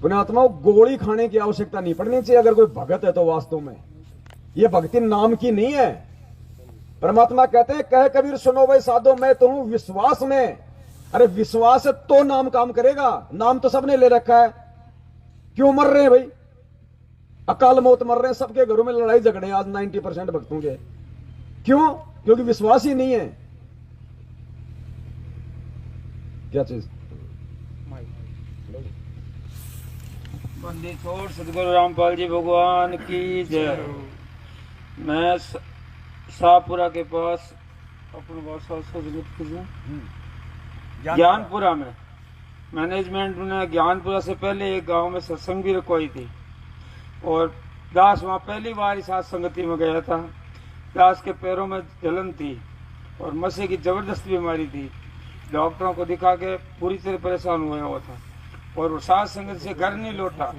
पुण्यात्मा, गोली खाने की आवश्यकता नहीं पड़नी चाहिए अगर कोई भगत है तो। वास्तव में ये भक्ति नाम की नहीं है। परमात्मा कहते हैं, कह कबीर सुनो भाई साधो, मैं तो हूं विश्वास में। अरे विश्वास है तो नाम काम करेगा। नाम तो सबने ले रखा है, क्यों मर रहे हैं भाई? अकाल मौत मर रहे हैं, सबके घरों में लड़ाई झगड़े आज 90% भक्तों के। क्यों? क्योंकि विश्वास ही नहीं है। क्या चीज? बंदी छोड़ सदगुरु रामपाल जी भगवान की जय। मैं शाहपुरा के पास अपने ज्ञानपुरा में मैनेजमेंट ने ज्ञानपुरा से पहले एक गांव में सत्संग भी रखवाई थी और दास वहाँ पहली बार इस साथ संगति में गया था। दास के पैरों में जलन थी और मसे की जबरदस्त बीमारी थी। डॉक्टरों को दिखा के पूरी तरह परेशान हुआ था और वो साथ संगत से घर नहीं लौटा।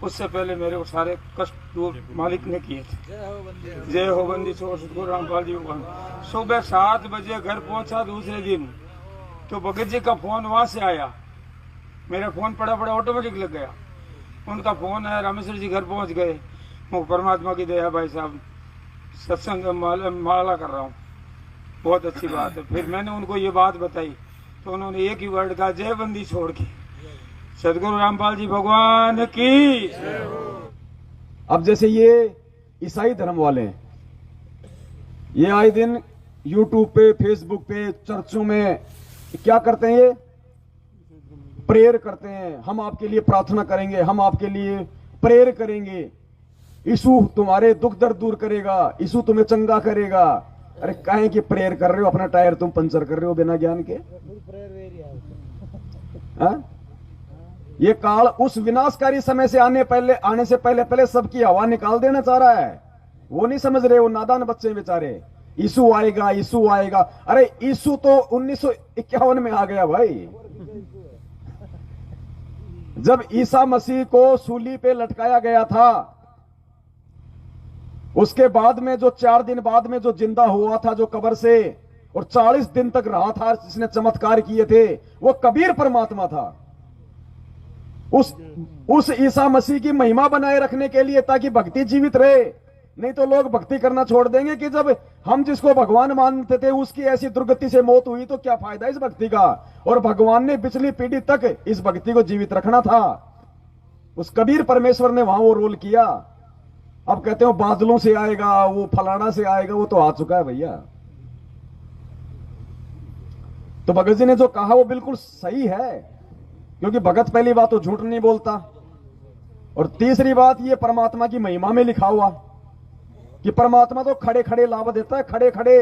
उससे पहले मेरे को सारे कष्ट दूर मालिक ने किए थे। जय हो बंदी छोड़ सतगुरु रामपाल जी भगवान। सुबह 7 बजे घर पहुंचा दूसरे दिन, तो भगत जी का फोन वहां से आया। मेरा फोन पड़ा ऑटोमेटिक लग गया। उनका फोन आया, रामेश्वर जी घर पहुंच गए। मैं परमात्मा की दया भाई साहब, सत्संग माला कर रहा हूँ, बहुत अच्छी बात है। फिर मैंने उनको ये बात बताई तो उन्होंने एक ही वर्ड कहा, जय बंदी छोड़ के। सदगुरु रामपाल जी भगवान की। अब जैसे ये ईसाई धर्म वाले हैं, ये आए दिन यूट्यूब पे, फेसबुक पे, चर्चों में क्या करते हैं? ये प्रेयर करते हैं, हम आपके लिए प्रार्थना करेंगे, हम आपके लिए प्रेयर करेंगे, यीशु तुम्हारे दुख दर्द दूर करेगा, यीशु तुम्हें चंगा करेगा। अरे काहे कि प्रेयर कर रहे हो? अपना टायर तुम पंचर कर रहे हो बिना ज्ञान के। ये काल उस विनाशकारी समय से आने से पहले सबकी हवा निकाल देना चाह रहा है। वो नहीं समझ रहे, वो नादान बच्चे बेचारे। यीशु आएगा, यीशु आएगा। अरे यीशु तो 1951 में आ गया भाई। जब ईसा मसीह को सूली पे लटकाया गया था, उसके बाद में जो 4 दिन बाद में जो जिंदा हुआ था जो कब्र से, और 40 दिन तक रहा था, जिसने चमत्कार किए थे, वो कबीर परमात्मा था। उस ईसा मसीह की महिमा बनाए रखने के लिए, ताकि भक्ति जीवित रहे। नहीं तो लोग भक्ति करना छोड़ देंगे कि जब हम जिसको भगवान मानते थे उसकी ऐसी दुर्गति से मौत हुई तो क्या फायदा इस भक्ति का। और भगवान ने पिछली पीढ़ी तक इस भक्ति को जीवित रखना था। उस कबीर परमेश्वर ने वहां वो रोल किया। अब कहते हो बादलों से आएगा, वो फलाना से आएगा, वो तो आ चुका है भैया। तो भगत जी ने जो कहा वो बिल्कुल सही है, क्योंकि भगत पहली बात तो झूठ नहीं बोलता, और तीसरी बात ये परमात्मा की महिमा में लिखा हुआ कि परमात्मा तो खड़े खड़े लाभ देता है, खड़े खड़े।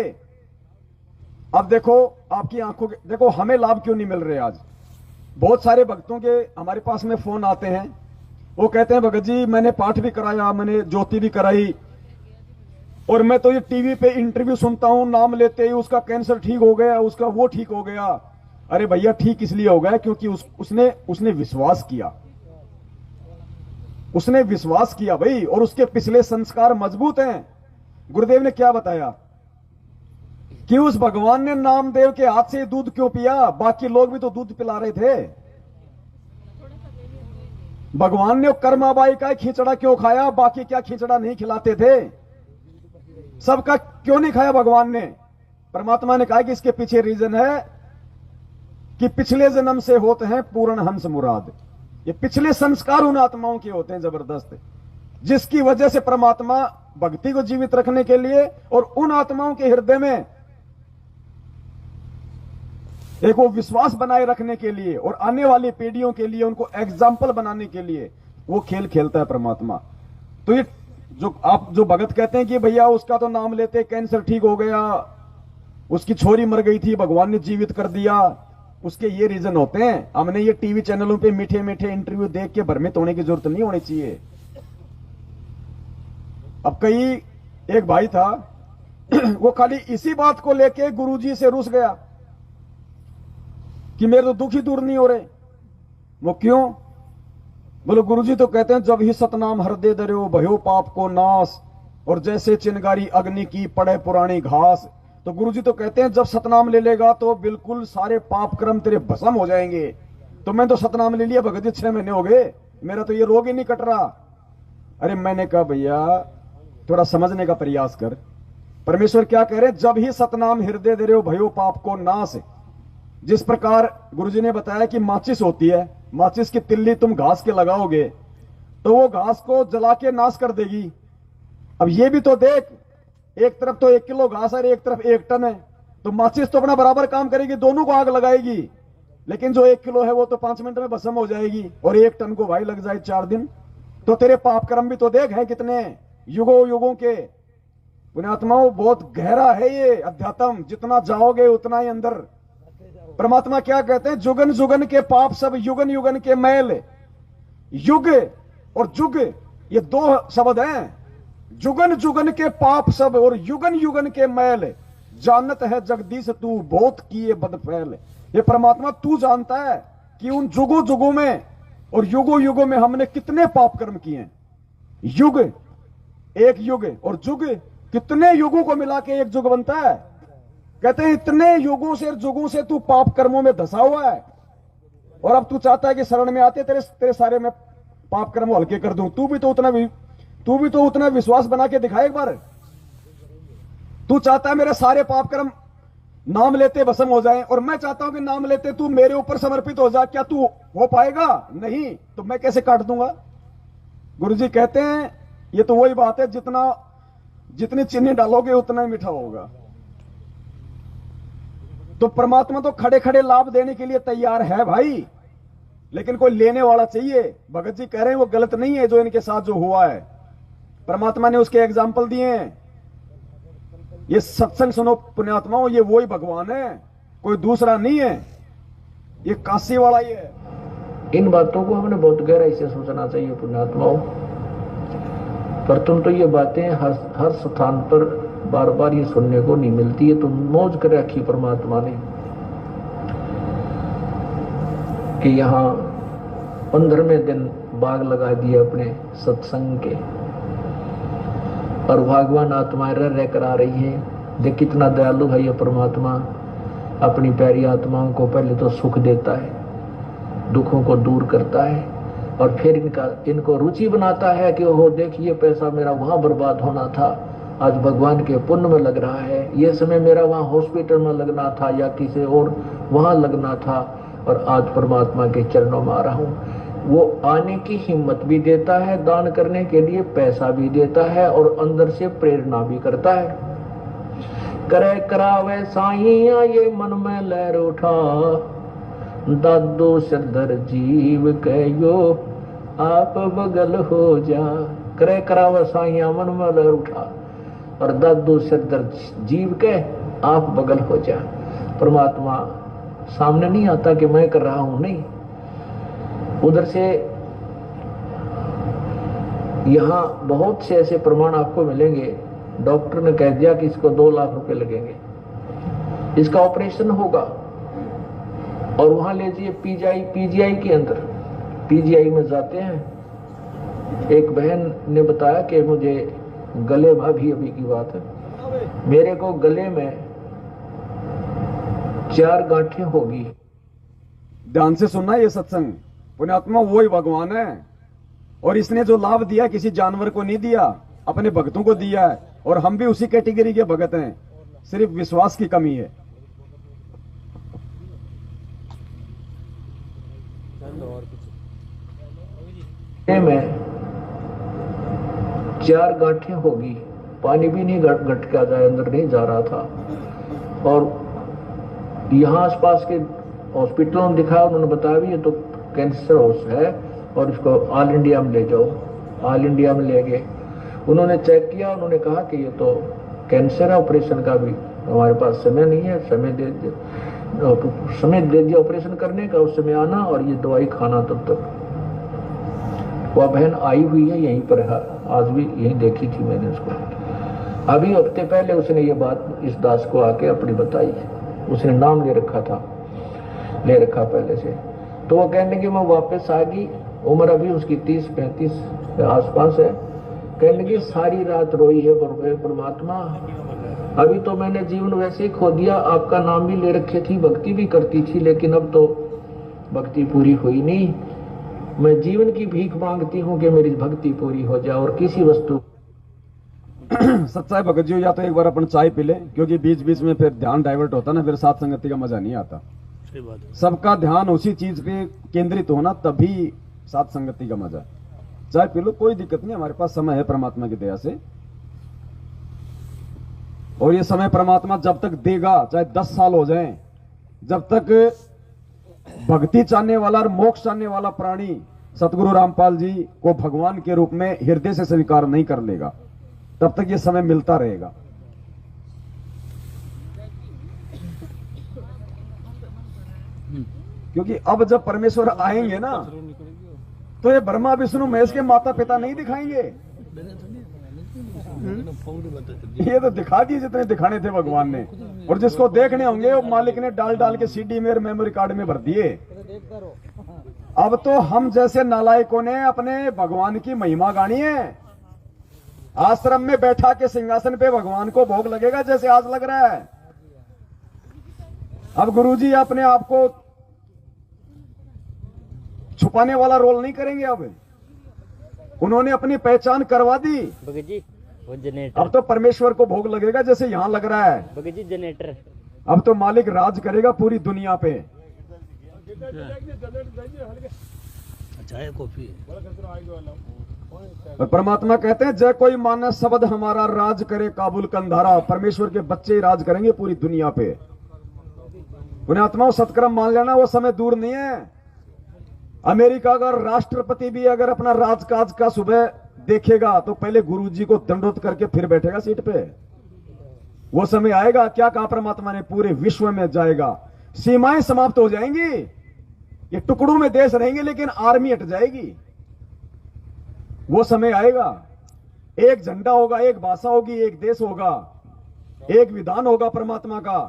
अब देखो आपकी आंखों के, देखो हमें लाभ क्यों नहीं मिल रहे आज। बहुत सारे भक्तों के हमारे पास में फोन आते हैं, वो कहते हैं भगत जी मैंने पाठ भी कराया, मैंने ज्योति भी कराई, और मैं तो ये टीवी पे इंटरव्यू सुनता हूं, नाम लेते ही उसका कैंसर ठीक हो गया, उसका वो ठीक हो गया। अरे भैया ठीक इसलिए हो गया क्योंकि उसने विश्वास किया। उसने विश्वास किया भाई, और उसके पिछले संस्कार मजबूत हैं। गुरुदेव ने क्या बताया कि उस भगवान ने नामदेव के हाथ से दूध क्यों पिया? बाकी लोग भी तो दूध पिला रहे थे। भगवान ने कर्माबाई का खिचड़ा क्यों खाया? बाकी क्या खिचड़ा नहीं खिलाते थे? सबका क्यों नहीं खाया भगवान ने? परमात्मा ने कहा कि इसके पीछे रीजन है कि पिछले जन्म से होते हैं पूर्ण हंस मुराद। ये पिछले संस्कार उन आत्माओं के होते हैं जबरदस्त, जिसकी वजह से परमात्मा भक्ति को जीवित रखने के लिए और उन आत्माओं के हृदय में एक वो विश्वास बनाए रखने के लिए और आने वाली पीढ़ियों के लिए उनको एग्जाम्पल बनाने के लिए वो खेल खेलता है परमात्मा। तो ये जो भगत कहते हैं कि भैया उसका तो नाम लेते कैंसर ठीक हो गया, उसकी छोरी मर गई थी भगवान ने जीवित कर दिया, उसके ये रीजन होते हैं। हमने ये टीवी चैनलों पे मीठे मीठे इंटरव्यू देख के भ्रमित होने की जरूरत नहीं होनी चाहिए। अब एक भाई था वो खाली इसी बात को लेके गुरुजी से रुस गया कि मेरे तो दुख ही दूर नहीं हो रहे। वो क्यों? बोलो गुरुजी तो कहते हैं जब ही सतनाम हृदय दर्यो भयो पाप को नाश, और जैसे चिनगारी अग्नि की पड़े पुरानी घास। तो गुरुजी तो कहते हैं जब सतनाम ले लेगा तो बिल्कुल सारे पाप कर्म तेरे भस्म हो जाएंगे। तो मैं तो सतनाम ले लिया भगत जी, 6 महीने हो गए, मेरा तो ये रोग ही नहीं कट रहा। अरे मैंने कहा भैया थोड़ा समझने का प्रयास कर। परमेश्वर क्या कह रहे, जब ही सतनाम हृदय दे रहे हो भयो पाप को नाश। जिस प्रकार गुरुजी ने बताया कि माचिस होती है, माचिस की तिल्ली तुम घास के लगाओगे तो वो घास को जला के नाश कर देगी। अब ये भी तो देख, एक तरफ तो 1 किलो घास है, एक तरफ 1 टन है, तो माचिस तो अपना बराबर काम करेगी, दोनों को आग लगाएगी। लेकिन जो 1 किलो है वो तो 5 मिनट में भस्म हो जाएगी, और 1 टन को भाई लग जाए 4 दिन। तो तेरे पाप कर्म भी तो देख है कितने युगों युगों के। पुण्यात्माओं बहुत गहरा है ये अध्यात्म, जितना जाओगे उतना ही अंदर। परमात्मा क्या कहते हैं, जुगन जुगन के पाप सब युगन युगन के मैल। युग और जुग ये 2 शब्द हैं। जुगन जुगन के पाप सब और युगन युगन के मैल, जानत है जगदीश तू बहुत किए बद फैल। ये परमात्मा तू जानता है कि उन जुगों जुगों में और युगों युगों में हमने कितने पाप कर्म किए हैं। युग, एक युग, और जुग, कितने युगों को मिला के एक युग बनता है। कहते हैं इतने युगों से जुगों से तू पाप कर्मों में धसा हुआ है, और अब तू चाहता है कि शरण में आते तेरे सारे में पाप कर्म हल्के कर दूं। तू भी तो उतना विश्वास बना के दिखाए एक बार। तू चाहता है मेरे सारे पाप कर्म नाम लेते भस्म हो जाएं, और मैं चाहता हूं कि नाम लेते तू मेरे ऊपर समर्पित हो जा। क्या तू हो पाएगा? नहीं, तो मैं कैसे काट दूंगा। गुरुजी कहते हैं ये तो वही बात है, जितनी चीनी डालोगे उतना ही मीठा होगा। तो परमात्मा तो खड़े खड़े लाभ देने के लिए तैयार है भाई, लेकिन कोई लेने वाला चाहिए। भगत जी कह रहे हैं वो गलत नहीं है जो इनके साथ जो हुआ है, परमात्मा ने उसके एग्जाम्पल दिए हैं। ये सत्संग सुनो पुण्यात्माओं, ये वही भगवान है, कोई दूसरा नहीं है, ये काशी वाला ही है। इन बातों को हमने बहुत गहराई से सोचना चाहिए पुण्यात्माओं। पर तुम तो ये बातें हर स्थान पर बार बार ये सुनने को नहीं मिलती है। तुम मौज कर रखी परमात्मा ने कि यहाँ 15वें दिन बाग लगा दिए अपने सत्संग के, और भगवान आत्माएं रह कर आ रही है। देख कितना दयालु है ये परमात्मा, अपनी प्यारी आत्माओं को पहले तो सुख देता है, दुखों को दूर करता है, और फिर इनको रुचि बनाता है कि ओहो देख ये पैसा मेरा वहां बर्बाद होना था, आज भगवान के पुण्य में लग रहा है। ये समय मेरा वहां हॉस्पिटल में लगना था या किसी और वहां लगना था, और आज परमात्मा के चरणों में आ रहा हूं। वो आने की हिम्मत भी देता है, दान करने के लिए पैसा भी देता है, और अंदर से प्रेरणा भी करता है। करे करावे साईया ये मन में लहर उठा, दादो सरदर जीव कहो आप बगल हो जा। करे करावे साईया मन में लहर उठा, और दादो सरदर जीव के आप बगल हो जा। परमात्मा सामने नहीं आता कि मैं कर रहा हूं, नहीं, उधर से यहां बहुत से ऐसे प्रमाण आपको मिलेंगे। डॉक्टर ने कह दिया कि इसको 2 लाख रुपए लगेंगे, इसका ऑपरेशन होगा, और वहां ले जाइए पीजीआई के अंदर। पीजीआई में जाते हैं, एक बहन ने बताया कि मुझे गले में, अभी की बात है, मेरे को गले में 4 गांठें होगी। ध्यान से सुनना ये सत्संग, पुण्यात्मा वही भगवान है, और इसने जो लाभ दिया किसी जानवर को नहीं दिया, अपने भक्तों को दिया है, और हम भी उसी कैटेगरी के भगत हैं, सिर्फ विश्वास की कमी है। में 4 गांठें होगी, पानी भी नहीं घट के जाए, अंदर नहीं जा रहा था। और यहाँ आसपास के हॉस्पिटलों में दिखाया, उन्होंने बताया भी ये तो कैंसर हाउस है, और इसको ऑल इंडिया में ले जाओ। ऑल इंडिया में ले गए, उन्होंने चेक किया, उन्होंने कहा कि ये तो कैंसर है, ऑपरेशन का भी हमारे पास समय नहीं है, समय दे दिया ऑपरेशन करने का, उस समय आना और ये दवाई खाना। तब तक वह बहन आई हुई है यहीं पर, आज भी यहीं देखी थी मैंने उसको। अभी हफ्ते पहले उसने ये बात इस दास को आके अपनी बताई, उसने नाम ले रखा पहले से। तो वो कहने की मैं वापस आ गई, उम्र अभी उसकी 30-35 के आसपास है। कहने की सारी रात रोई है परमात्मा, अभी तो मैंने जीवन वैसे ही खो दिया, आपका नाम भी ले रखे थी, भक्ति भी करती थी, लेकिन अब तो भक्ति पूरी हुई नहीं। मैं जीवन की भीख मांगती हूँ कि मेरी भक्ति पूरी हो जाए और किसी वस्तु सच्चाई भगत जी, या तो एक बार अपन चाय पी ले, क्योंकि बीच बीच में फिर ध्यान डाइवर्ट होता ना, फिर साथ संगति का मजा नहीं आता। सही बात है। सबका ध्यान उसी चीज पे केंद्रित होना, तभी साथ संगति का मजा। चाय पी लो, कोई दिक्कत नहीं, हमारे पास समय है परमात्मा की दया से। और ये समय परमात्मा जब तक देगा, चाहे 10 साल हो जाएं, जब तक भक्ति चाहने वाला और मोक्ष चाहने वाला प्राणी सतगुरु रामपाल जी को भगवान के रूप में हृदय से स्वीकार नहीं कर लेगा, तब तक ये समय मिलता रहेगा। क्योंकि अब जब परमेश्वर आएंगे ना, तो ये ब्रह्मा विष्णु महेश के माता पिता नहीं दिखाएंगे, ये तो दिखा दिए जितने दिखाने थे भगवान ने, और जिसको देखने होंगे वो मालिक ने डाल डाल के सीडी में, मेमोरी कार्ड में भर दिए। अब तो हम जैसे नालायकों ने अपने भगवान की महिमा गानी है। आश्रम में बैठा के सिंहासन पे भगवान को भोग लगेगा जैसे आज लग रहा है। अब गुरुजी अपने आप को छुपाने वाला रोल नहीं करेंगे। अब उन्होंने अपनी पहचान करवा दी। भगत जी वो जनरेटर, अब तो परमेश्वर को भोग लगेगा जैसे यहां लग रहा है। भगत जी जनरेटर, अब तो मालिक राज करेगा पूरी दुनिया पे। चाय कॉफी। और परमात्मा कहते हैं, जय कोई माने शब्द हमारा, राज करे काबुल कंधारा। परमेश्वर के बच्चे ही राज करेंगे पूरी दुनिया पे। उन्हें आत्माओं सत्कर्म मान लेना, वो समय दूर नहीं है। अमेरिका का राष्ट्रपति भी अगर अपना राजकाज का सुबह देखेगा तो पहले गुरुजी को दंडोत करके फिर बैठेगा सीट पे। वो समय आएगा, क्या कहा परमात्मा ने, पूरे विश्व में जाएगा, सीमाएं समाप्त हो जाएंगी, ये टुकड़ों में देश रहेंगे लेकिन आर्मी हट जाएगी। वो समय आएगा, एक झंडा होगा, एक भाषा होगी, एक देश होगा, एक विधान होगा परमात्मा का।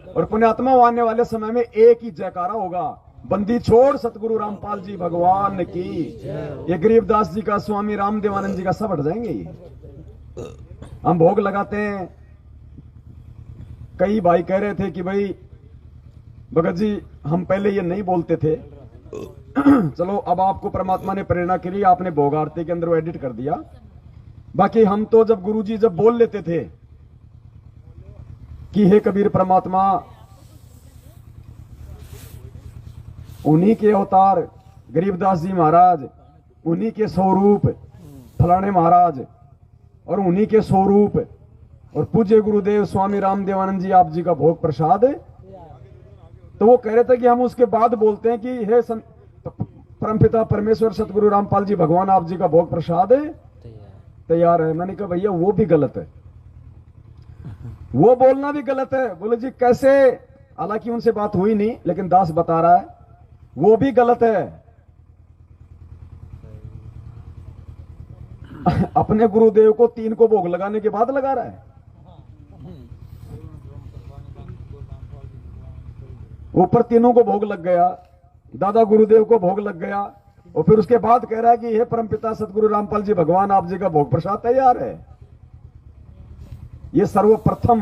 और पुण्यात्मा आने वाले समय में एक ही जयकारा होगा, बंदी छोड़ सतगुरु रामपाल जी भगवान की। ये गरीबदास जी का, स्वामी रामदेवानंद जी का, सब हट जाएंगे। ये हम भोग लगाते हैं। कई भाई कह रहे थे कि भाई भगत जी हम पहले ये नहीं बोलते थे। चलो अब आपको परमात्मा ने प्रेरणा के लिए आपने भोग आरती के अंदर वो एडिट कर दिया। बाकी हम तो जब गुरुजी जब बोल लेते थे कि हे कबीर परमात्मा, उन्हीं के अवतार गरीबदास जी महाराज, उन्हीं के स्वरूप फलाने महाराज, और उन्हीं के स्वरूप और पूज्य गुरुदेव स्वामी रामदेवानंद जी आप जी का भोग प्रसाद। तो वो कह रहे थे कि हम उसके बाद बोलते हैं कि हे परमपिता परमेश्वर सतगुरु रामपाल जी भगवान आप जी का भोग प्रसाद तैयार है। मैंने कहा भैया वो भी गलत है, वो बोलना भी गलत है। बोले जी कैसे? हालांकि उनसे बात हुई नहीं, लेकिन दास बता रहा है वो भी गलत है। अपने गुरुदेव को 3 को भोग लगाने के बाद लगा रहा है। ऊपर तीनों को भोग लग गया, दादा गुरुदेव को भोग लग गया, और फिर उसके बाद कह रहा है कि हे परमपिता सतगुरु रामपाल जी भगवान आप जी का भोग प्रसाद तैयार है। ये सर्वप्रथम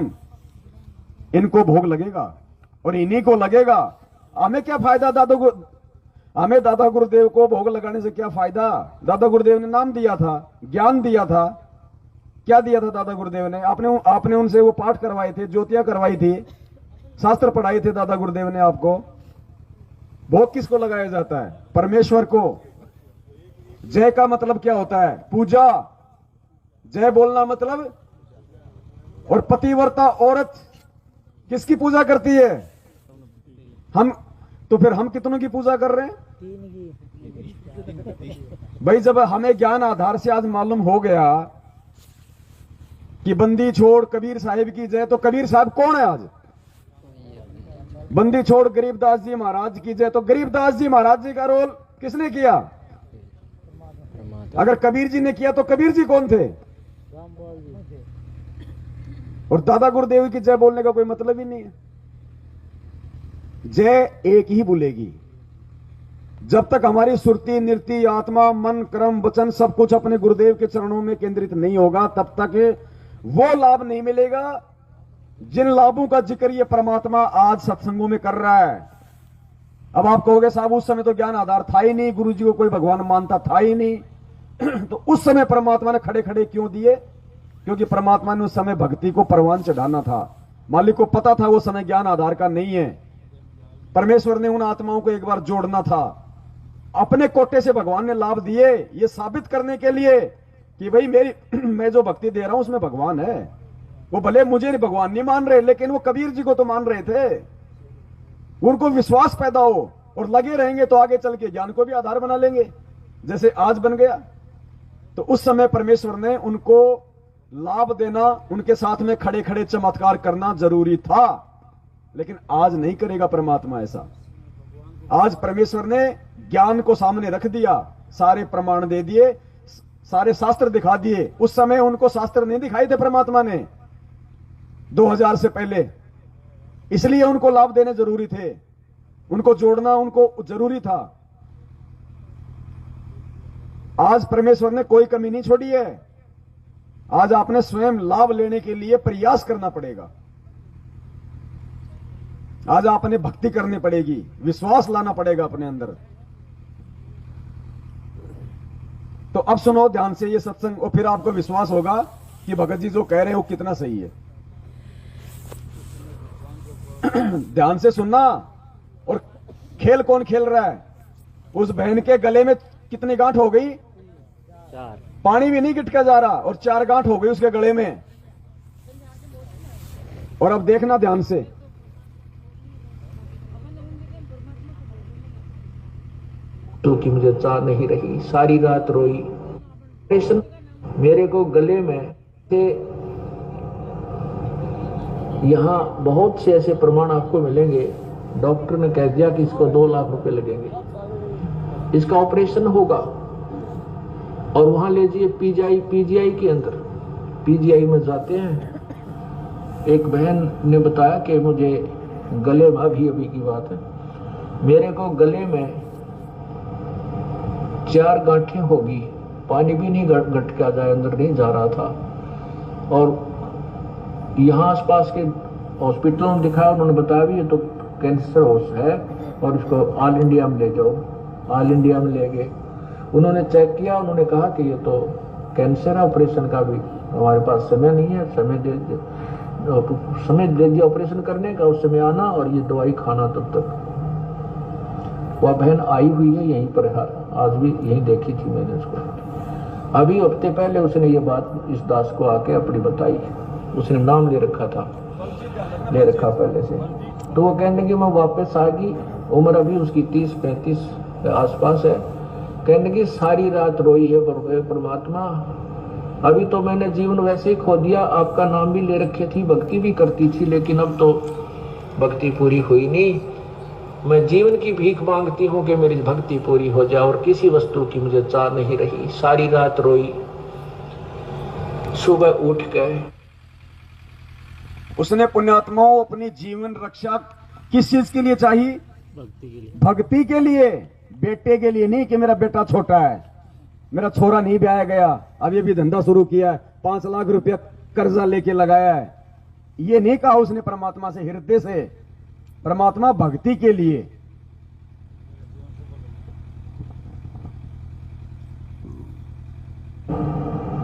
इनको भोग लगेगा और इन्हीं को लगेगा। हमें क्या फायदा हमें दादा गुरुदेव को भोग लगाने से क्या फायदा? दादा गुरुदेव ने नाम दिया था, ज्ञान दिया था। क्या दिया था दादा गुरुदेव ने? आपने उनसे वो पाठ करवाए थे, ज्योतियां करवाई थी, शास्त्र पढ़ाए थे दादा गुरुदेव ने आपको। भोग किसको लगाया जाता है? परमेश्वर को। जय का मतलब क्या होता है? पूजा। जय बोलना मतलब। और पतिव्रता औरत किसकी पूजा करती है? हम। तो फिर हम कितनों की पूजा कर रहे हैं? भाई जब हमें ज्ञान आधार से आज मालूम हो गया कि बंदी छोड़ कबीर साहिब की जय, तो कबीर साहब कौन है आज? बंदी छोड़ गरीबदास जी महाराज की जय, तो गरीबदास जी महाराज जी का रोल किसने किया? अगर कबीर जी ने किया तो कबीर जी कौन थे? और दादा गुरुदेव की जय बोलने का कोई मतलब ही नहीं है। जय एक ही बोलेगी। जब तक हमारी सुरती, नृत्य, आत्मा, मन, कर्म, वचन सब कुछ अपने गुरुदेव के चरणों में केंद्रित नहीं होगा, तब तक वो लाभ नहीं मिलेगा जिन लाभों का जिक्र ये परमात्मा आज सत्संगों में कर रहा है। अब आप कहोगे साहब उस समय तो ज्ञान आधार था ही नहीं, गुरु जी को कोई भगवान मानता था ही नहीं। तो उस समय परमात्मा ने खड़े खड़े क्यों दिए? क्योंकि परमात्मा ने उस समय भक्ति को परवान चढ़ाना था। मालिक को पता था वो समय ज्ञान आधार का नहीं है। परमेश्वर ने उन आत्माओं को एक बार जोड़ना था। अपने कोटे से भगवान ने लाभ दिए ये साबित करने के लिए कि भाई मेरी मैं जो भक्ति दे रहा हूं उसमें भगवान है। वो भले मुझे भगवान नहीं मान रहे, लेकिन वो कबीर जी को तो मान रहे थे। उनको विश्वास पैदा हो और लगे रहेंगे तो आगे चल के ज्ञान को भी आधार बना लेंगे, जैसे आज बन गया। तो उस समय परमेश्वर ने उनको लाभ देना, उनके साथ में खड़े खड़े चमत्कार करना जरूरी था। लेकिन आज नहीं करेगा परमात्मा ऐसा। आज परमेश्वर ने ज्ञान को सामने रख दिया, सारे प्रमाण दे दिए, सारे शास्त्र दिखा दिए। उस समय उनको शास्त्र नहीं दिखाए थे परमात्मा ने 2000 से पहले, इसलिए उनको लाभ देने जरूरी थे, उनको जोड़ना उनको जरूरी था। आज परमेश्वर ने कोई कमी नहीं छोड़ी है। आज आपने स्वयं लाभ लेने के लिए प्रयास करना पड़ेगा। आज आपने भक्ति करनी पड़ेगी, विश्वास लाना पड़ेगा अपने अंदर। तो अब सुनो ध्यान से ये सत्संग, और फिर आपको विश्वास होगा कि भगत जी जो कह रहे हैं वो कितना सही है। ध्यान से सुनना। और खेल कौन खेल रहा है? उस बहन के गले में कितनी गांठ हो गई? 4। पानी भी नहीं गिटका जा रहा और 4 गांठ हो गई उसके गले में। और अब देखना ध्यान से, तो कि मुझे चाह नहीं रही, सारी रात रोई। ऑपरेशन मेरे को गले में थे। यहाँ बहुत से ऐसे प्रमाण आपको मिलेंगे। डॉक्टर ने कह दिया कि इसको 2 लाख रुपए लगेंगे, इसका ऑपरेशन होगा। और वहां ले जाइए पीजीआई के अंदर। पीजीआई में जाते हैं। एक बहन ने बताया कि मुझे गले में, अभी की बात है, मेरे को गले में 4 गांठें होगी, पानी भी नहीं गटका जाए, अंदर नहीं जा रहा था। और यहाँ आसपास के हॉस्पिटलों में दिखाया, उन्होंने बताया भी ये तो कैंसर है और इसको ऑल इंडिया में ले जाओ। ऑल इंडिया में ले गए, उन्होंने चेक किया, उन्होंने कहा कि ये तो कैंसर है, ऑपरेशन का भी हमारे पास समय नहीं है, समय दे दिया ऑपरेशन करने का, उस समय आना और ये दवाई खाना तब तक। वह बहन आई हुई है यहीं पर, आज भी यहीं देखी थी मैंने उसको। अभी हफ्ते पहले उसने ये बात इस दास को आके अपनी बताई। उसने नाम ले रखा पहले से। तो वो कहने की मैं वापस आ गई, उम्र अभी उसकी 30-35 आसपास है। कहने की सारी रात रोई है परमात्मा, अभी तो मैंने जीवन वैसे ही खो दिया, आपका नाम भी ले रखे थी, भक्ति भी करती थी, लेकिन अब तो भक्ति पूरी हुई नहीं। मैं जीवन की भीख मांगती हूँ कि मेरी भक्ति पूरी हो जाए, और किसी वस्तु की मुझे चाह नहीं रही। सारी रात रोई, सुबह उठ गए। उसने पुण्यात्माओं अपनी जीवन रक्षा किस चीज के लिए चाहिए? भक्ति के लिए। भक्ति के लिए, बेटे के लिए नहीं कि मेरा बेटा छोटा है, मेरा छोरा नहीं ब्याया गया, अब ये भी धंधा शुरू किया है, 5 लाख रुपया कर्जा लेके लगाया है। ये नहीं कहा उसने परमात्मा से, हृदय से। परमात्मा भक्ति के लिए।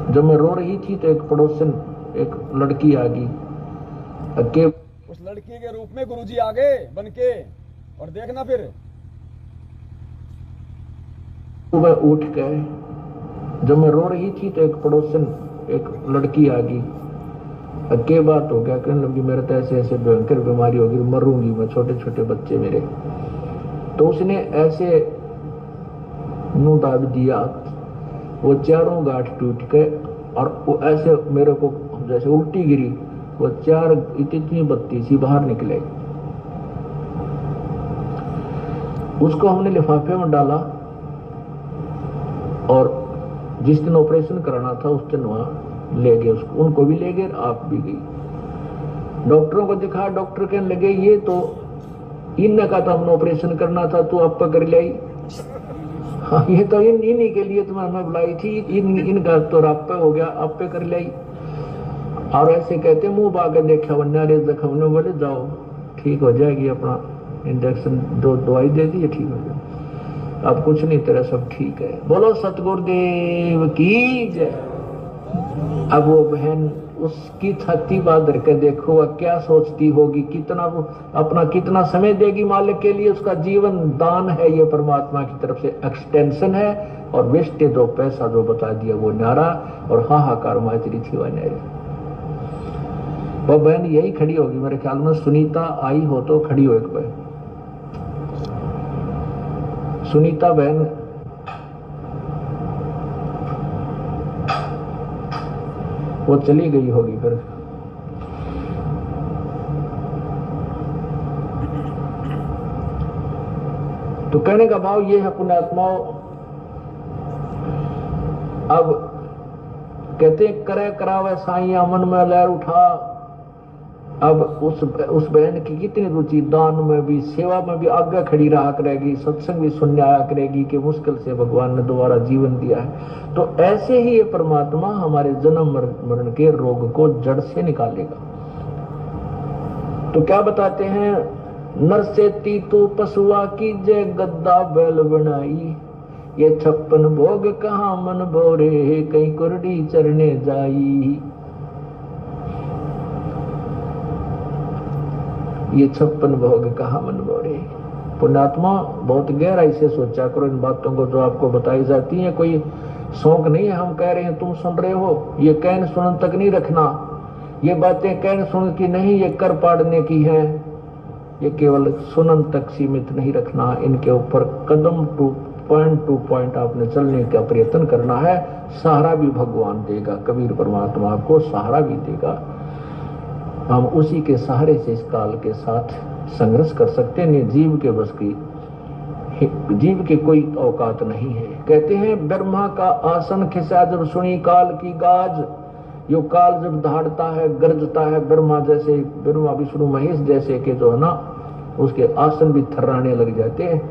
जब मैं रो रही थी तो एक पड़ोसन, एक लड़की आ गई। उस लड़की के रूप में गुरुजी आ गए बन के, और देखना फिर सुबह उठ गए। जब मैं रो रही थी तो एक पड़ोसन, एक लड़की आ गई। क्या बात हो गया? कहने लगी मेरे तो ऐसे ऐसे भयंकर बीमारी होगी, मरूंगी मैं, छोटे छोटे बच्चे मेरे। तो उसने ऐसे मुंह दाब दिया, वो 4 गांठ टूट गए, और वो ऐसे मेरे को जैसे उल्टी गिरी, वो 4 इतनी बत्ती सी बाहर निकले। उसको हमने लिफाफे में डाला, और जिस दिन ऑपरेशन कराना था उस दिन वहां ले गए उसको, उनको भी ले गए, आप भी गई। डॉक्टरों को दिखा, डॉक्टर कहने लगे ये तो इनने का तो हमने ऑपरेशन करना था, तू आप कर लाई। हाँ, ये तो इन्हीं के लिए तुम्हें हमें बुलाई थी, इनका तो आप हो गया, आप पे कर लाई। और ऐसे कहते मुंह बाग देखा वन्यारे जख्म ने, बोले जाओ ठीक हो जाएगी, अपना इंजेक्शन जो दवाई दे दी ठीक हो गया, अब कुछ नहीं, तेरा सब ठीक है। बोलो सतगुरुदेव की जय। अब वो बहन उसकी छाती बांध के देखो वह क्या सोचती होगी, कितना वो अपना कितना समय देगी मालिक के लिए। उसका जीवन दान है, ये परमात्मा की तरफ से एक्सटेंशन है। और वेस्टेज जो पैसा जो बता दिया वो न्यारा, और हाहाकार माजरी थी वह न्यारी। वो बहन यही खड़ी होगी मेरे ख्याल में, सुनीता आई हो तो खड़ी हो एक बहन, सुनीता बहन। वो चली गई होगी फिर। तो कहने का भाव ये है पुण्यात्माओं, अब कहते करे करावे साइया मन में लहर उठा। अब उस बहन की कितनी रुचि दान में भी, सेवा में भी आगे खड़ी रहा करेगी, सत्संग भी सुनने आया करेगी कि मुश्किल से भगवान ने दोबारा जीवन दिया है। तो ऐसे ही ये परमात्मा हमारे जन्म मरण के रोग को जड़ से निकालेगा। तो क्या बताते हैं, नर से तीतु पशुआ की जय गद्दा बैल बनाई, ये 56 भोग कहाँ मन बोरे, कहीं कुरडी चरने जाई। ये 56 भोग कहाँ मन बोरे। पुण्यात्मा बहुत गहराई से सोचा करो इन बातों को जो आपको बताई जाती है। कोई शौक नहीं है, हम कह रहे हैं तुम सुन रहे हो, ये कहन सुनन तक नहीं रखना। ये बातें कहन सुन की नहीं, ये कर पाड़ने की है। ये केवल सुनन तक सीमित नहीं रखना, इनके ऊपर कदम टू पॉइंट आपने चलने का प्रयत्न करना है। सहारा भी भगवान देगा, कबीर परमात्मा आपको सहारा भी देगा। हम उसी के सहारे से इस काल के साथ संघर्ष कर सकते हैं। जीव के बस की, जीव के कोई औकात नहीं है। कहते हैं ब्रह्मा का आसन खिसा जब सुनी काल की गाज। यो काल जब दहाड़ता है, गरजता है, ब्रह्मा जैसे, ब्रह्मा विष्णु महेश जैसे के जो है ना, उसके आसन भी थर्राने लग जाते हैं।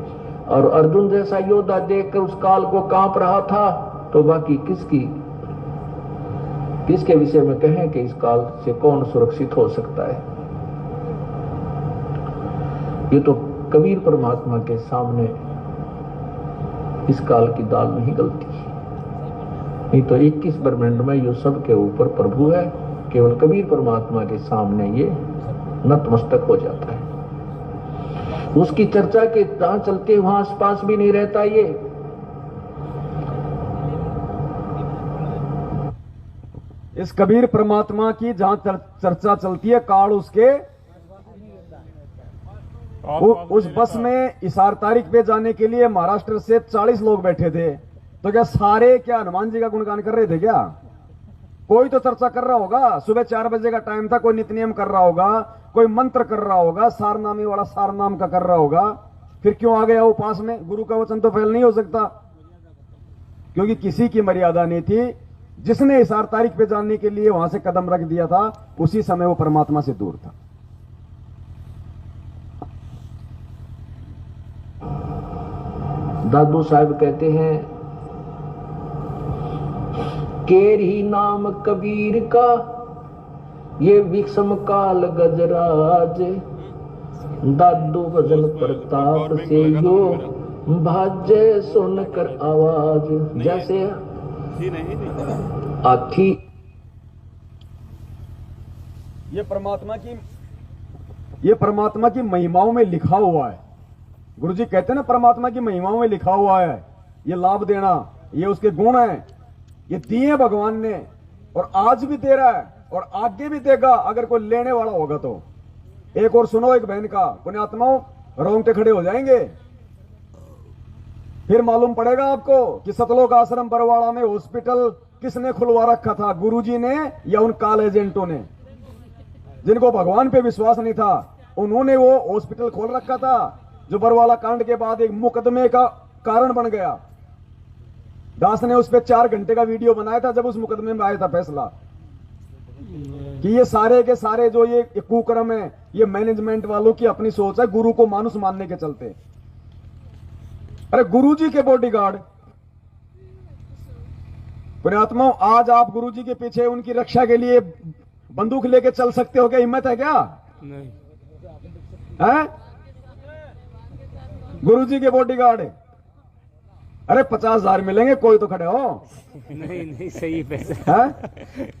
और अर्जुन जैसा योद्धा देखकर उस काल को कांप रहा था, तो बाकी किसके विषय में कहें कि इस काल से कौन सुरक्षित हो सकता है। ये तो कबीर परमात्मा के सामने इस काल की दाल में ही गलती है, नहीं तो 21 ब्रह्मांड में ये सब के ऊपर प्रभु है। केवल कबीर परमात्मा के सामने ये नतमस्तक हो जाता है। उसकी चर्चा के जहां चलते वहां आसपास भी नहीं रहता। ये इस कबीर परमात्मा की जहां चर्चा चलती है, काल उसके उस बस में इसार तारीख पे जाने के लिए महाराष्ट्र से 40 लोग बैठे थे। तो क्या सारे क्या हनुमान जी का गुणगान कर रहे थे क्या? कोई तो चर्चा कर रहा होगा। सुबह 4 बजे का टाइम था, कोई नित्य नियम कर रहा होगा, कोई मंत्र कर रहा होगा, सारनामी वाला सारनाम का कर रहा होगा। फिर क्यों आ गया वो पास में? गुरु का वचन तो फेल नहीं हो सकता, क्योंकि किसी की मर्यादा नहीं थी। जिसने इसार तारीख पे जाने के लिए वहां से कदम रख दिया था, उसी समय वो परमात्मा से दूर था। दादू साहब कहते हैं, केर ही नाम कबीर का, ये विषम काल गजराज। दादू भजन प्रताप से यो भाज्य सुनकर आवाज। जैसे आथी, ये परमात्मा की महिमाओं में लिखा हुआ है। गुरुजी कहते हैं ना, परमात्मा की महिमाओं में लिखा हुआ है। ये लाभ देना, ये उसके गुण हैं, ये दिए भगवान ने, और आज भी दे रहा है और आगे भी देगा अगर कोई लेने वाला होगा तो। एक और सुनो एक बहन का, पुण्यात्माओं रोंगटे खड़े हो जाएंगे। फिर मालूम पड़ेगा आपको कि सतलोक आश्रम बरवाड़ा में हॉस्पिटल किसने खुलवा रखा था, गुरुजी ने या उन काल एजेंटों ने? जिनको भगवान पे विश्वास नहीं था, उन्होंने वो हॉस्पिटल खोल रखा था, जो बरवाला कांड के बाद एक मुकदमे का कारण बन गया। दास ने उस पर 4 घंटे का वीडियो बनाया था जब उस मुकदमे में आया था फैसला कि ये सारे के सारे जो ये कुकर्म है, ये मैनेजमेंट वालों की अपनी सोच है, गुरु को मानुस मानने के चलते। अरे गुरुजी के बॉडीगार्ड, पुण्यात्माओं, आज आप गुरुजी के पीछे उनकी रक्षा के लिए बंदूक लेके चल सकते हो क्या? हिम्मत है क्या? नहीं है? गुरुजी के बॉडीगार्ड। अरे 50,000 मिलेंगे, कोई तो खड़े हो। नहीं नहीं सही पैसा। है?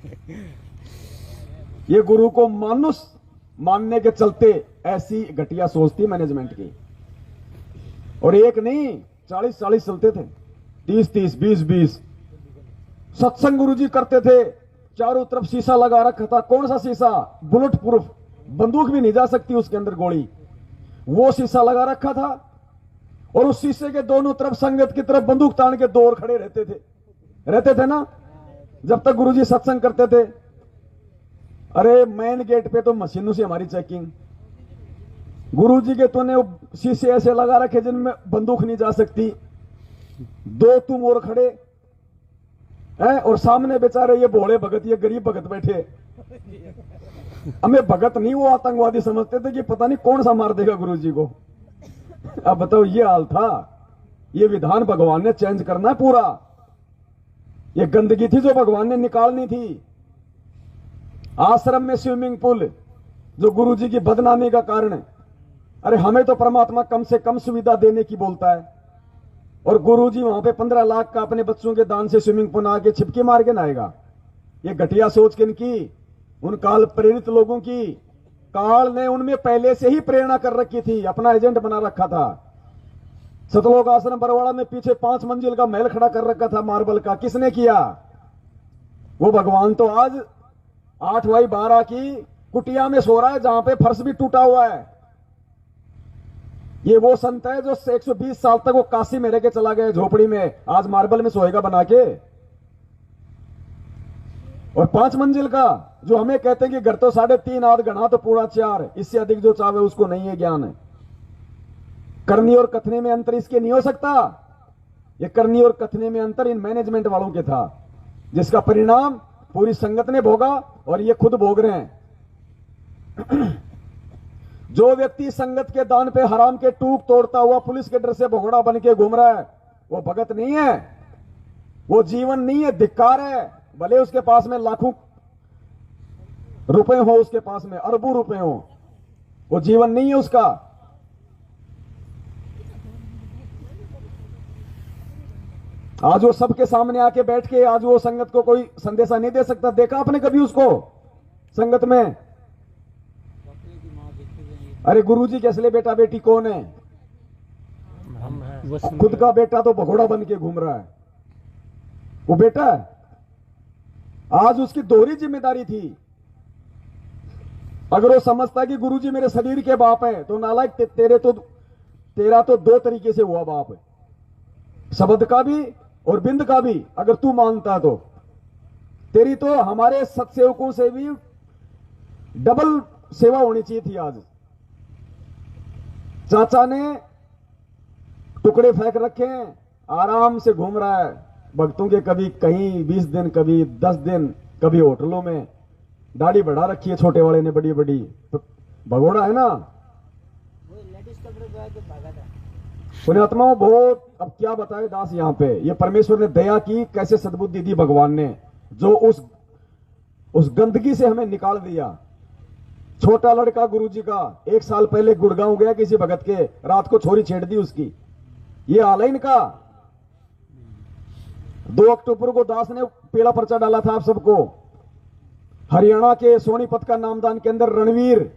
ये गुरु को मानुस मानने के चलते ऐसी घटिया सोच थी मैनेजमेंट की। और एक नहीं 40-40 चलते थे, 30-30, 20-20 सत्संग गुरुजी करते थे। चारों तरफ शीशा लगा रखा था। कौन सा शीशा? बुलेट प्रूफ, बंदूक भी नहीं जा सकती उसके अंदर गोली, वो शीशा लगा रखा था। और उस शीशे के दोनों तरफ संगत की तरफ बंदूक तान के दो और खड़े रहते थे ना, जब तक गुरुजी सत्संग करते थे। अरे मेन गेट पे तो मशीनों से हमारी चेकिंग। गुरुजी के तूने शीशे ऐसे लगा रखे जिनमें बंदूक नहीं जा सकती, दो तुम और खड़े हैं, और सामने बेचारे ये भोले भगत, ये गरीब भगत बैठे। हमें भगत नहीं, वो आतंकवादी समझते थे कि पता नहीं कौन सा मार देगा गुरुजी को। अब बताओ, ये हाल था। ये विधान भगवान ने चेंज करना है पूरा। ये गंदगी थी जो भगवान ने निकालनी थी। आश्रम में स्विमिंग पूल जो गुरुजी की बदनामी का कारण है। अरे हमें तो परमात्मा कम से कम सुविधा देने की बोलता है, और गुरुजी वहां पे 15 लाख का अपने बच्चों के दान से स्विमिंग पूल आके छिपके मार के नहाएगा। ये घटिया सोच किनकी? उन काल प्रेरित लोगों की। काल ने उनमें पहले से ही प्रेरणा कर रखी थी, अपना एजेंट बना रखा था। सतलोक आश्रम बरवाड़ा में पीछे 5 मंजिल का महल खड़ा कर रखा था मार्बल का। किसने किया? वो भगवान तो आज 8x12 की कुटिया में सो रहा है, जहां पे फर्श भी टूटा हुआ है। ये वो संत है जो 120 साल तक वो काशी में रह के चला गया झोपड़ी में, आज मार्बल में सोएगा बना के। और 5 मंजिल का जो हमें कहते हैं कि घर तो 3.5 आध गणा तो पूरा 4, इससे अधिक जो चाहे उसको नहीं है ज्ञान है। करनी और कथने में अंतर इसके नहीं हो सकता। ये करनी और कथने में अंतर इन मैनेजमेंट वालों के था, जिसका परिणाम पूरी संगत ने भोगा और ये खुद भोग रहे हैं। जो व्यक्ति संगत के दान पे हराम के टूक तोड़ता हुआ पुलिस के डर से भगोड़ा बन के घूम रहा है, वो भगत नहीं है, वो जीवन नहीं है, धिक्कार है। भले उसके पास में लाखों रुपए हो, उसके पास में अरबों रुपए हो, वो जीवन नहीं है उसका। आज वो सबके सामने आके बैठ के आज वो संगत को कोई संदेशा नहीं दे सकता। देखा आपने कभी उसको संगत में? अरे गुरुजी के असली बेटा बेटी कौन है? खुद का बेटा तो भगोड़ा बन के घूम रहा है, वो बेटा है। आज उसकी दोहरी जिम्मेदारी थी। अगर वो समझता कि गुरुजी मेरे शरीर के बाप है, तो नालायक तेरा तो 2 तरीके से हुआ बाप है, शब्द का भी और बिंद का भी। अगर तू मानता तो तेरी तो हमारे सत्सेवकों से भी डबल सेवा होनी चाहिए थी। आज चाचा ने टुकड़े फेंक रखे हैं, आराम से घूम रहा है भक्तों के, कभी कहीं 20 दिन, कभी 10 दिन, कभी होटलों में। दाढ़ी बढ़ा रखी है छोटे वाले ने बड़ी बड़ी, भगोड़ा है ना। पुण्यात्माओं बहुत, अब क्या बताए दास यहां पे। ये परमेश्वर ने दया की, कैसे सद्बुद्धि दी भगवान ने, जो उस गंदगी से हमें निकाल दिया। छोटा लड़का गुरुजी का 1 साल पहले गुड़गांव गया किसी भगत के, रात को छोरी छेड़ दी उसकी। ये हाल है इनका। 2 अक्टूबर को दास ने पीला पर्चा डाला था आप सबको। हरियाणा के सोनीपत का नामदान के अंदर रणवीर,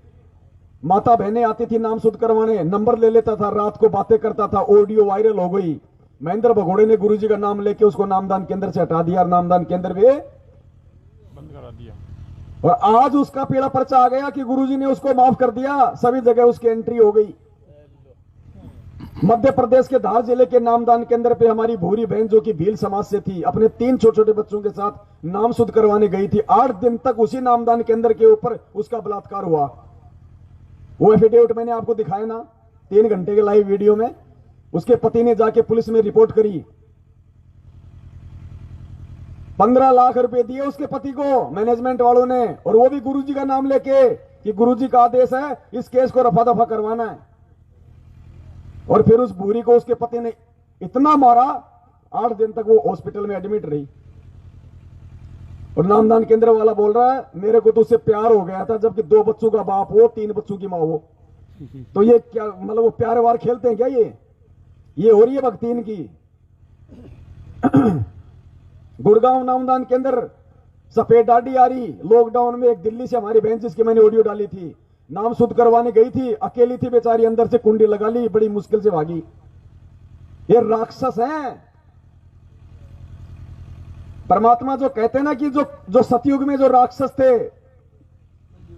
माता बहनें आती थी नाम शुद्ध करवाने, नंबर ले लेता था, रात को बातें करता था, ऑडियो वायरल हो गई। महेंद्र भगोड़े ने गुरुजी का नाम लेके उसको नामदान केंद्र से हटा दिया, नामदान केंद्र भी बंद करा दिया। और आज उसका पीला पर्चा आ गया कि गुरुजी ने उसको माफ कर दिया, सभी जगह उसकी एंट्री हो गई। मध्य प्रदेश के धार जिले के नामदान केंद्र पे हमारी भूरी बहन जो कि भील समाज से थी, अपने 3 छोटे छोटे बच्चों के साथ नाम शुद्ध करवाने गई थी। 8 दिन तक उसी नामदान केंद्र के ऊपर उसका बलात्कार हुआ। वो एफिडेविट मैंने आपको दिखाया ना 3 घंटे के लाइव वीडियो में। उसके पति ने जाके पुलिस में रिपोर्ट करी। 15 लाख रुपए दिए उसके पति को मैनेजमेंट वालों ने, और वो भी गुरुजी का नाम लेके कि गुरुजी का आदेश है इस केस को रफा दफा करवाना है। और फिर उस भूरी को उसके पति ने इतना मारा, 8 दिन तक वो हॉस्पिटल में एडमिट रही। और नामदान केंद्र वाला बोल रहा है मेरे को तो उससे प्यार हो गया था, जबकि 2 बच्चों का बाप हो, 3 बच्चों की मां हो। तो ये क्या मतलब वो प्यार वार खेलते हैं क्या? ये ये हो रही है भक्ति इनकी। गुड़गांव नामदान के अंदर सफेद डाडी आ रही लॉकडाउन में, एक दिल्ली से हमारी बहन जिसकी मैंने ऑडियो डाली थी, नाम शुद्ध करवाने गई थी, अकेली थी बेचारी, अंदर से कुंडी लगा ली, बड़ी मुश्किल से भागी। ये राक्षस हैं। परमात्मा जो कहते हैं ना कि जो सतयुग में जो राक्षस थे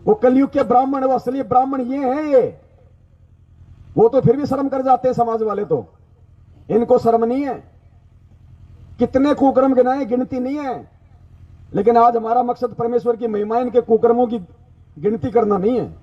वो कलयुग के ब्राह्मण, वो असली ब्राह्मण ये हैं। ये वो तो फिर भी शर्म कर जाते हैं समाज वाले, तो इनको शर्म नहीं है। कितने कुकर्म गिनाए, गिनती नहीं है। लेकिन आज हमारा मकसद परमेश्वर की महिमा, इनके कुकर्मों की गिनती करना नहीं है।